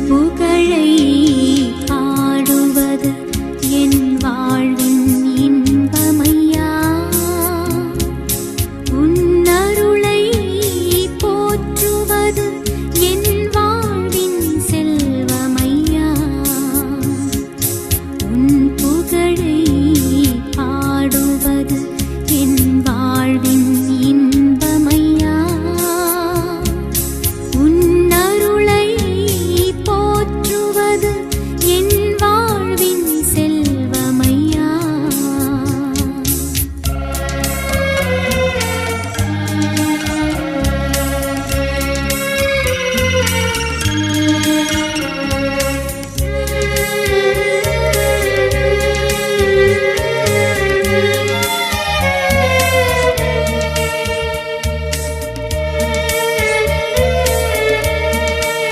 புகழை பாடுவது என் வாழ்வின் இன்பமையா. உன் அருளை போற்றுவது என் வாழ்வின் செல்வமையா. உன் புகழை பாடுவது என் வாழ்வின் இன்பமையா. உன் அருளை போற்றுவது என் வாழ்வின் செல்வமையா.